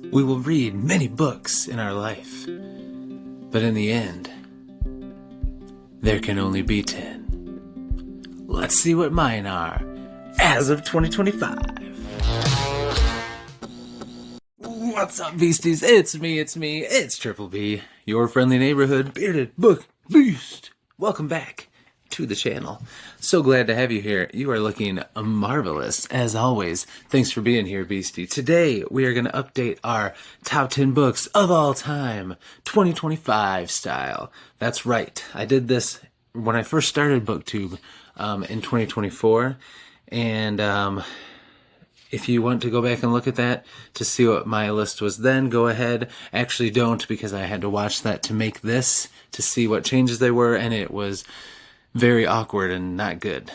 We will read many books in our life, but in the end, there can only be 10. Let's see what mine are as of 2025. What's up, beasties? It's me, it's Triple B, your friendly neighborhood bearded book beast. Welcome back to the channel. So glad to have you here. You are looking marvelous, as always. Thanks for being here, beastie. Today, we are going to update our top 10 books of all time, 2025 style. That's right. I did this when I first started BookTube in 2024, and if you want to go back and look at that to see what my list was then, go ahead. Actually, don't, because I had to watch that to make this, to see what changes they were, and it was very awkward and not good.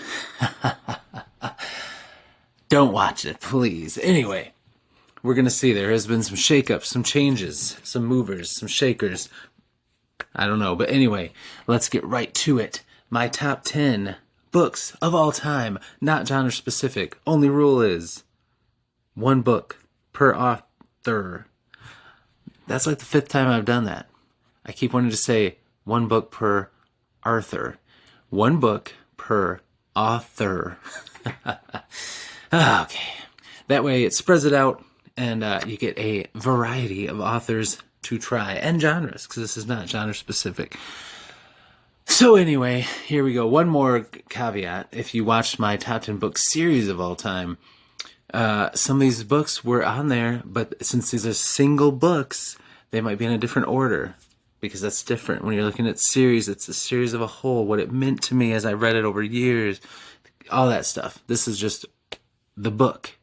Don't watch it, please. Anyway, we're going to see there has been some shakeups, some changes, some movers, some shakers. I don't know, but anyway, let's get right to it. My top 10 books of all time, not genre specific. Only rule is one book per author. That's like the 5th time I've done that. I keep wanting to say one book per Arthur. One book per author. Okay. That way it spreads it out and you get a variety of authors to try and genres, because this is not genre specific. So anyway, here we go. One more caveat. If you watched my top 10 book series of all time, some of these books were on there, but since these are single books, they might be in a different order, because that's different. When you're looking at series, it's a series of a whole, what it meant to me as I read it over years, all that stuff. This is just the book.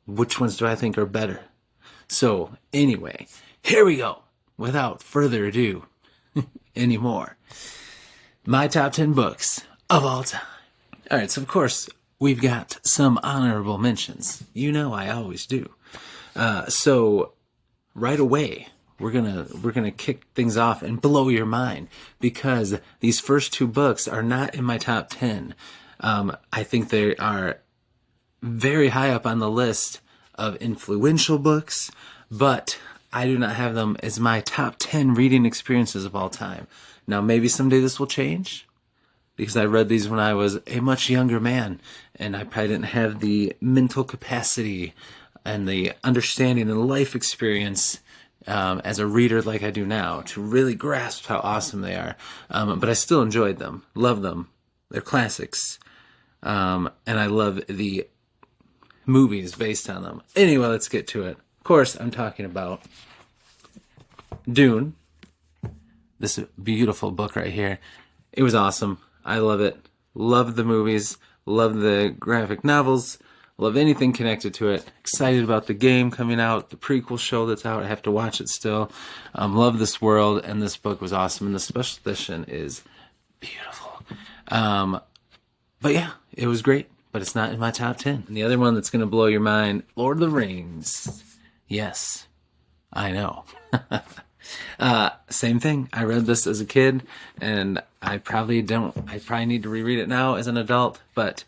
Which ones do I think are better? So anyway, here we go. Without further ado anymore. My top 10 books of all time. All right, so of course, we've got some honorable mentions. You know I always do. So right away, we're gonna kick things off and blow your mind, because these first 2 books are not in my top 10. I think they are very high up on the list of influential books, but I do not have them as my top 10 reading experiences of all time. Now, maybe someday this will change, because I read these when I was a much younger man, and I probably didn't have the mental capacity and the understanding and life experience as a reader like I do now to really grasp how awesome they are. But I still enjoyed them, love them. They're classics. And I love the movies based on them. Anyway, let's get to it. Of course, I'm talking about Dune. This beautiful book right here. It was awesome. I love it. Love the movies. Love the graphic novels. Love anything connected to it. Excited about the game coming out. The prequel show that's out. I have to watch it still. Love this world. And this book was awesome. And the special edition is beautiful. But yeah, it was great. But it's not in my top 10. And the other one that's going to blow your mind, Lord of the Rings. Yes, I know. Same thing. I read this as a kid, and I probably need to reread it now as an adult, but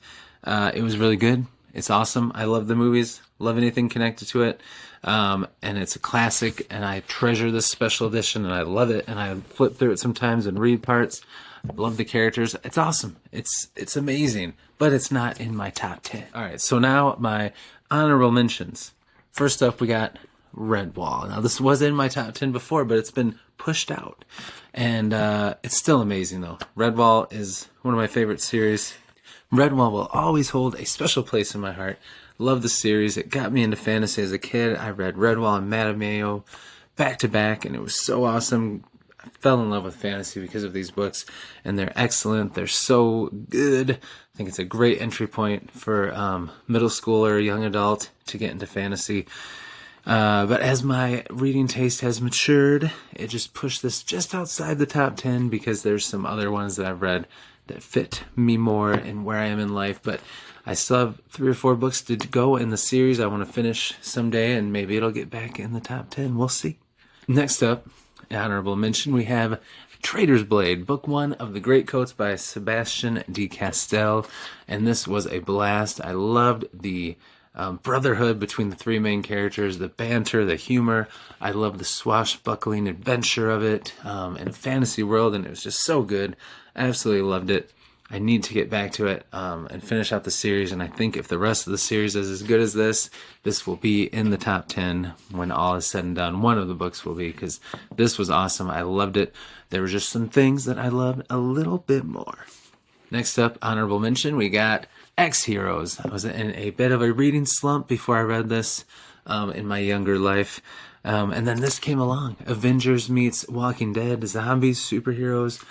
it was really good. It's awesome. I love the movies, love anything connected to it, and it's a classic, and I treasure this special edition, and I love it, and I flip through it sometimes and read parts. Love the characters. It's awesome. It's amazing, but it's not in my top 10. All right, so now my honorable mentions. First up, we got Redwall. Now, this was in my top 10 before, but it's been pushed out. And it's still amazing, though. Redwall is one of my favorite series. Redwall will always hold a special place in my heart. Love the series. It got me into fantasy as a kid. I read Redwall and Madame Mayo back to back, and it was so awesome. I fell in love with fantasy because of these books, and they're excellent. They're so good. I think it's a great entry point for middle school or young adult to get into fantasy. But as my reading taste has matured, it just pushed this just outside the top 10, because there's some other ones that I've read that fit me more and where I am in life. But I still have 3 or 4 books to go in the series I want to finish someday, and maybe it'll get back in the top 10. We'll see. Next up, honorable mention, we have Traitor's Blade, Book 1 of The Great Coats by Sebastian de Castell. And this was a blast. I loved the brotherhood between the three main characters, the banter, the humor. I love the swashbuckling adventure of it in a fantasy world, and it was just so good. I absolutely loved it. I need to get back to it and finish out the series, and I think if the rest of the series is as good as this will be in the top 10 when all is said and done. One of the books will be, because this was awesome. I loved it. There were just some things that I loved a little bit more. Next up, honorable mention, we got X-Heroes. I was in a bit of a reading slump before I read this in my younger life. And then this came along. Avengers meets Walking Dead, zombies, superheroes.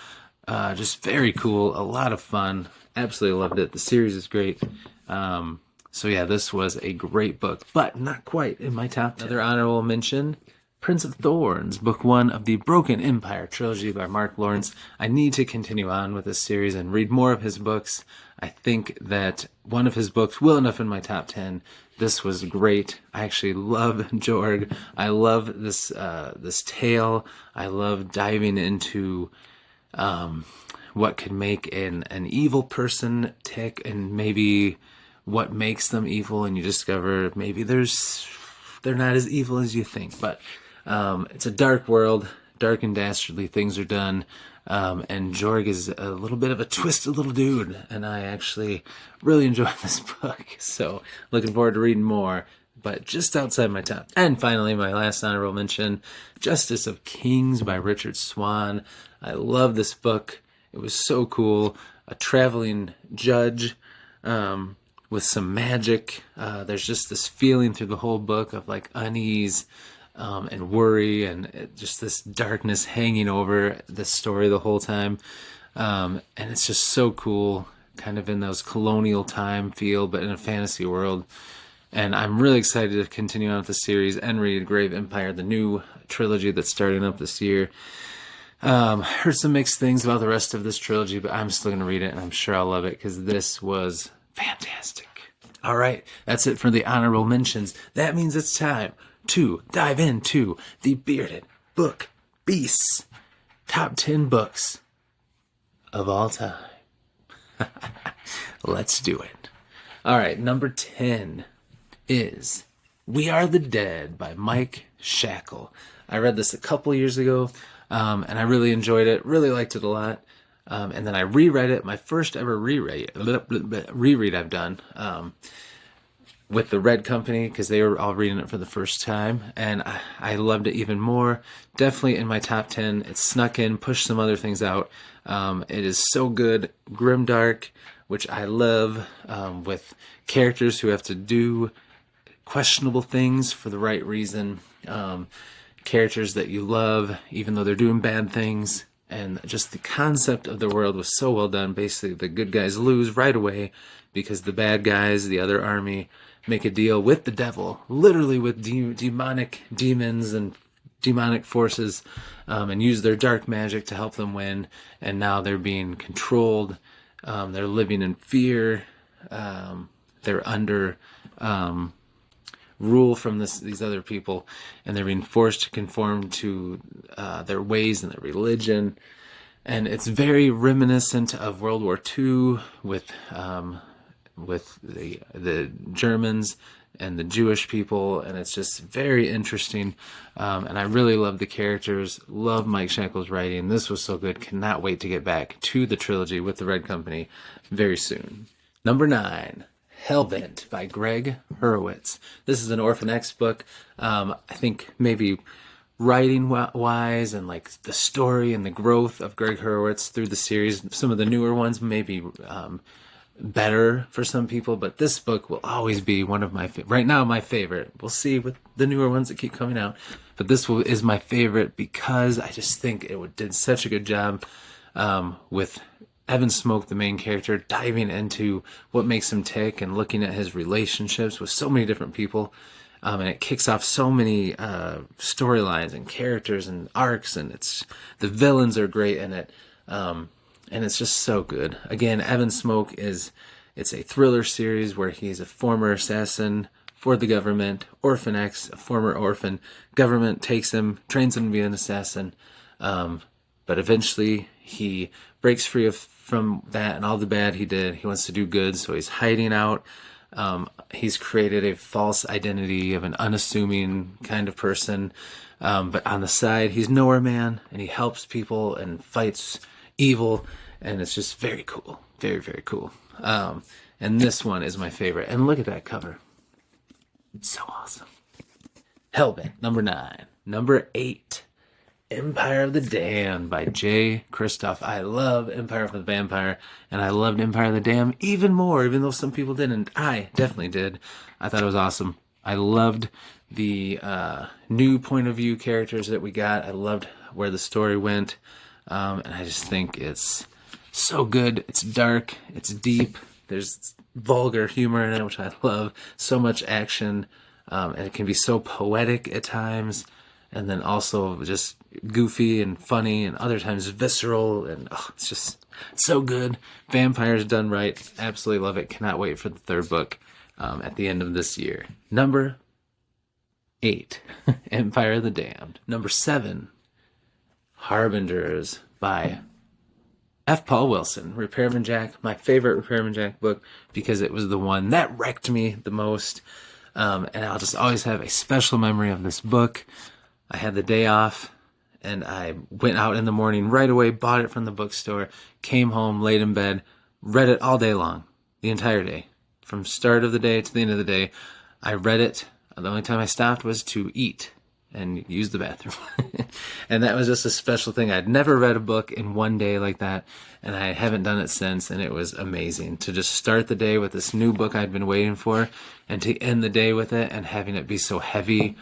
Just very cool. A lot of fun. Absolutely loved it. The series is great. So yeah, this was a great book, but not quite in my top 10. Another honorable mention, Prince of Thorns, book 1 of the Broken Empire trilogy by Mark Lawrence. I need to continue on with this series and read more of his books. I think that one of his books will end up in my top 10. This was great. I actually love Jorg. I love this tale. I love diving into what could make an evil person tick, and maybe what makes them evil, and you discover maybe they're not as evil as you think. But it's a dark world, dark and dastardly things are done, and Jorg is a little bit of a twisted little dude, and I actually really enjoyed this book, so looking forward to reading more, but just outside my top. And finally, my last honorable mention, Justice of Kings by Richard Swan. I love this book. It was so cool. A traveling judge with some magic. There's just this feeling through the whole book of like unease and worry, and just this darkness hanging over the story the whole time. And it's just so cool, kind of in those colonial time feel, but in a fantasy world. And I'm really excited to continue on with the series and read Grave Empire, the new trilogy that's starting up this year. Heard some mixed things about the rest of this trilogy, but I'm still going to read it, and I'm sure I'll love it because this was fantastic. All right, that's it for the honorable mentions. That means it's time to dive into the Bearded Book Beasts top 10 books of all time. Let's do it. All right, number 10 is We Are the Dead by Mike Shackle. I read this a couple years ago, and I really enjoyed it, really liked it a lot. And then I reread it, my first ever reread I've done with the Red Company, because they were all reading it for the first time, and I loved it even more. Definitely in my top 10. It snuck in, pushed some other things out. It is so good, grimdark, which I love, with characters who have to do questionable things for the right reason. Characters that you love, even though they're doing bad things. And just the concept of the world was so well done. Basically, the good guys lose right away because the bad guys, the other army, make a deal with the devil, literally with demonic demons and demonic forces, and use their dark magic to help them win. And now they're being controlled. They're living in fear. They're under rule from these other people, and they're being forced to conform to their ways and their religion. And it's very reminiscent of World War II with the Germans and the Jewish people, and it's just very interesting. And I really love the characters, love Mike Shackle's writing. This was so good. Cannot wait to get back to the trilogy with the Red Company very soon. Number 9. Hellbent by Greg Hurwitz. This is an Orphan X book. I think maybe writing wise and like the story and the growth of Greg Hurwitz through the series, some of the newer ones may be better for some people, but this book will always be one of my right now my favorite. We'll see with the newer ones that keep coming out, but this is my favorite because I just think it did such a good job with Evan Smoke, the main character, diving into what makes him tick and looking at his relationships with so many different people. And it kicks off so many storylines and characters and arcs, and the villains are great in it. And it's just so good. Again, Evan Smoke it's a thriller series where he's a former assassin for the government, Orphan X, a former orphan. Government takes him, trains him to be an assassin. But eventually he breaks free from that and all the bad he did. He wants to do good, so he's hiding out He's created a false identity of an unassuming kind of person, but on the side, he's nowhere man, and he helps people and fights evil, and it's just very cool. Very, very cool. And this one is my favorite. And look at that cover. It's so awesome. Hellbent, number 9. Number 8, Empire of the Damned by J. Kristoff. I love Empire of the Vampire, and I loved Empire of the Damned even more, even though some people didn't. I definitely did. I thought it was awesome. I loved the new point of view characters that we got. I loved where the story went, and I just think it's so good. It's dark. It's deep. There's vulgar humor in it, which I love. So much action, and it can be so poetic at times, and then also just goofy and funny, and other times visceral, and it's just so good. Vampires done right. Absolutely love it. Cannot wait for the 3rd book at the end of this year. Number 8, Empire of the Damned. Number 7, Harbingers by F. Paul Wilson. Repairman Jack, my favorite Repairman Jack book, because it was the one that wrecked me the most. And I'll just always have a special memory of this book. I had the day off, and I went out in the morning right away, bought it from the bookstore, came home, laid in bed, read it all day long, the entire day. From start of the day to the end of the day, I read it. The only time I stopped was to eat and use the bathroom. And that was just a special thing. I'd never read a book in one day like that, and I haven't done it since, and it was amazing to just start the day with this new book I'd been waiting for, and to end the day with it and having it be so heavy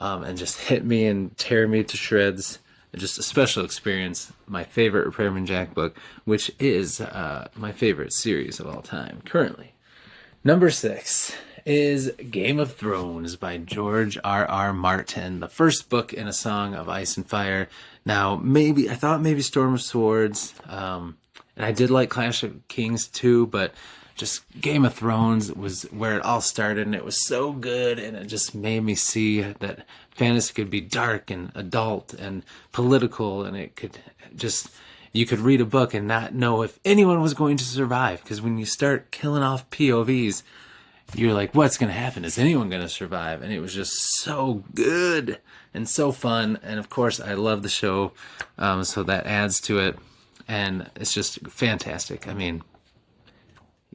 and just hit me and tear me to shreds. Just a special experience. My favorite Repairman Jack book, which is my favorite series of all time currently. Number 6 is Game of Thrones by George R.R. Martin, the first book in a Song of Ice and Fire. Now, I thought maybe Storm of Swords, and I did like Clash of Kings too, but just Game of Thrones was where it all started, and it was so good, and it just made me see that fantasy could be dark and adult and political, and it could just, you could read a book and not know if anyone was going to survive, because when you start killing off POVs, you're like, what's going to happen? Is anyone going to survive? And it was just so good and so fun. And of course, I love the show, so that adds to it. And it's just fantastic. I mean,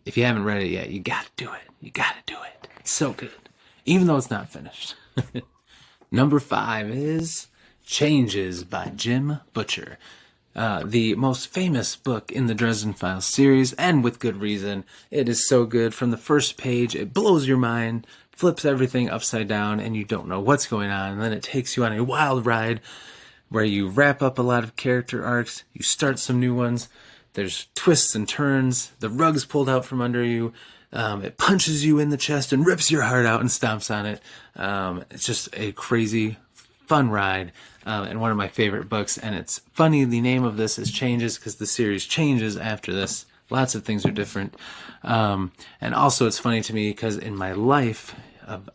if you haven't read it yet, you got to do it. You got to do it. It's so good, even though it's not finished. Number 5 is Changes by Jim Butcher. The most famous book in the Dresden Files series, and with good reason. It is so good. From the first page, it blows your mind, flips everything upside down, and you don't know what's going on. And then it takes you on a wild ride where you wrap up a lot of character arcs, you start some new ones, there's twists and turns, the rug's pulled out from under you, it punches you in the chest and rips your heart out and stomps on it. It's just a crazy, fun ride. And one of my favorite books, and it's funny the name of this is Changes because the series changes after this. Lots of things are different. And also it's funny to me because in my life,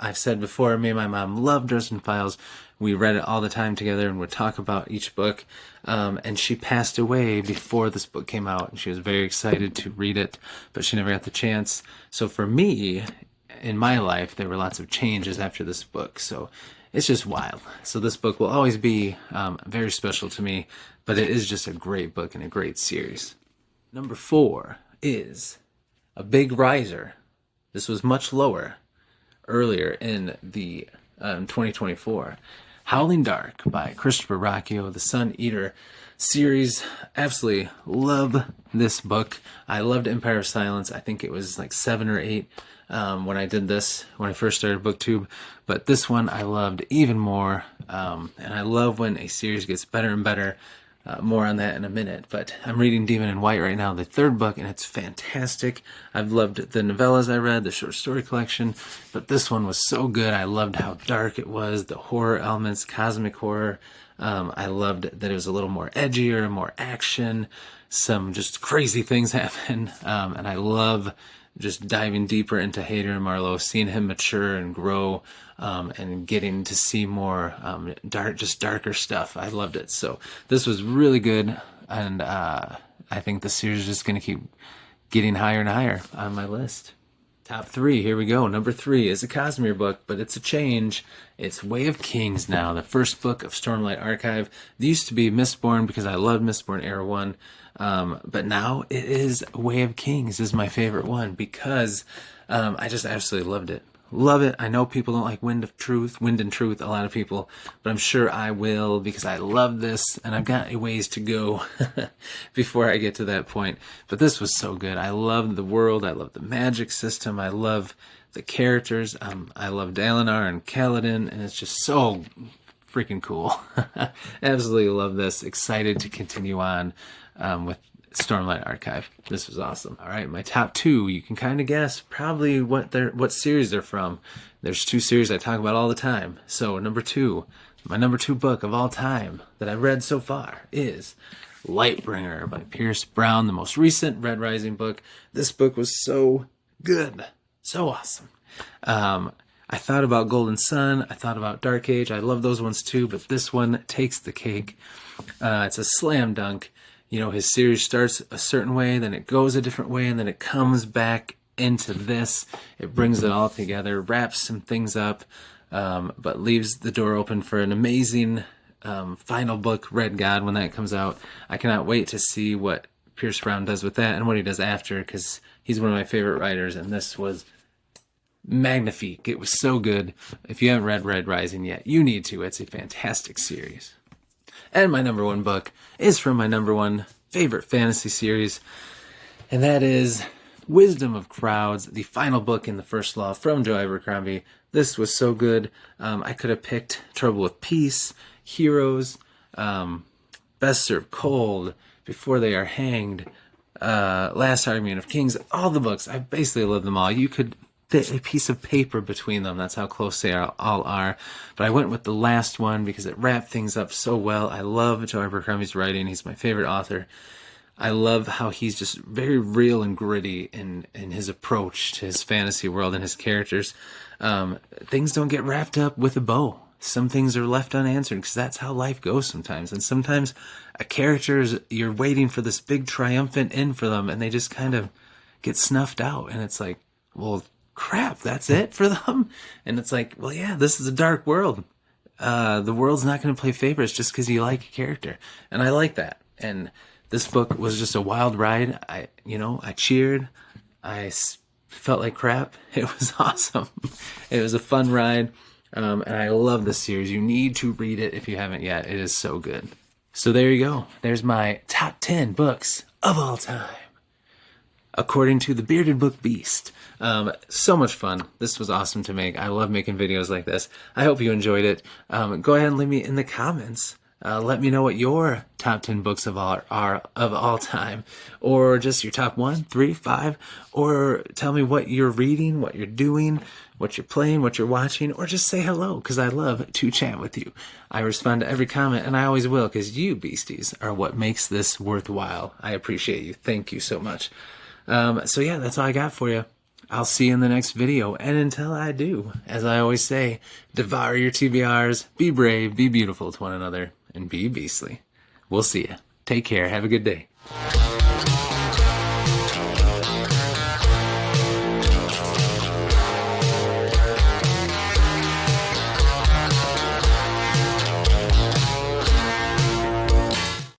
I've said before, me and my mom loved Dresden Files. We read it all the time together and would talk about each book. And she passed away before this book came out, and she was very excited to read it, but she never got the chance. So for me, in my life, there were lots of changes after this book. So it's just wild. So this book will always be very special to me, but it is just a great book and a great series. Number 4 is A Big Riser. This was much lower earlier in the 2024. Howling Dark by Christopher Rocchio, the Sun Eater series. Absolutely love this book. I loved Empire of Silence. I think it was like 7 or 8 when I did this, when I first started BookTube. But this one I loved even more. And I love when a series gets better and better. More on that in a minute. But I'm reading Demon in White right now, the 3rd book, and it's fantastic. I've loved the novellas I read, the short story collection, but this one was so good. I loved how dark it was, the horror elements, cosmic horror. I loved that it was a little more edgier, more action, some just crazy things happen. And I love just diving deeper into Hadrian Marlowe, seeing him mature and grow, and getting to see more darker stuff. I loved it. So this was really good, and I think the series is just going to keep getting higher and higher on my list. Top 3, here we go. Number 3 is a Cosmere book, but it's a change. It's Way of Kings now, the first book of Stormlight Archive. It used to be Mistborn because I loved Mistborn Era 1, but now it is Way of Kings is my favorite one because I just absolutely loved it. Love it. I know people don't like Wind and Truth, a lot of people, but I'm sure I will because I love this and I've got a ways to go before I get to that point. But this was so good. I love the world. I love the magic system. I love the characters. I love Dalinar and Kaladin, and it's just so freaking cool. Absolutely love this. Excited to continue on with Stormlight Archive. This was awesome. All right, my top 2. You can kind of guess probably what series they're from. There's 2 series I talk about all the time. So number 2, my number 2 book of all time that I've read so far is Lightbringer by Pierce Brown, the most recent Red Rising book. This book was so good, so awesome. I thought about Golden Sun. I thought about Dark Age. I love those ones too, but this one takes the cake. It's a slam dunk. You know, his series starts a certain way, then it goes a different way, and then it comes back into this. It brings it all together, wraps some things up, but leaves the door open for an amazing final book, Red God, when that comes out. I cannot wait to see what Pierce Brown does with that and what he does after, because he's one of my favorite writers, and this was magnifique. It was so good. If you haven't read Red Rising yet, you need to. It's a fantastic series. And my number 1 book is from my number 1 favorite fantasy series, and that is Wisdom of Crowds, the final book in the first law from Joe Abercrombie. This was so good. I could have picked Trouble with Peace, Heroes, Best Served Cold, Before They Are Hanged, Last Argument of Kings, all the books. I basically love them all. You could fit a piece of paper between them. That's how close they all are. But I went with the last one because it wrapped things up so well. I love Joe Abercrombie's writing. He's my favorite author. I love how he's just very real and gritty in his approach to his fantasy world and his characters. Things don't get wrapped up with a bow. Some things are left unanswered because that's how life goes sometimes. And sometimes a character, you're waiting for this big triumphant end for them, and they just kind of get snuffed out. And it's like, well, crap, that's it for them? And it's like, well, yeah, this is a dark world. The world's not going to play favorites just because you like a character. And I like that. And this book was just a wild ride. I cheered. I felt like crap. It was awesome. It was a fun ride. And I love this series. You need to read it if you haven't yet. It is so good. So there you go. There's my top 10 books of all time, according to the Bearded Book Beast. So much fun. This was awesome to make. I love making videos like this. I hope you enjoyed it. Go ahead and leave me in the comments. Let me know what your top 10 books of all time, or just your top 1, 3, 5, or tell me what you're reading, what you're doing, what you're playing, what you're watching, or just say hello, because I love to chat with you. I respond to every comment, and I always will, because you beasties are what makes this worthwhile. I appreciate you. Thank you so much. So yeah, that's all I got for you. I'll see you in the next video, and until I do, as I always say, devour your TBRs, be brave, be beautiful to one another, and be beastly. We'll see you. Take care. Have a good day.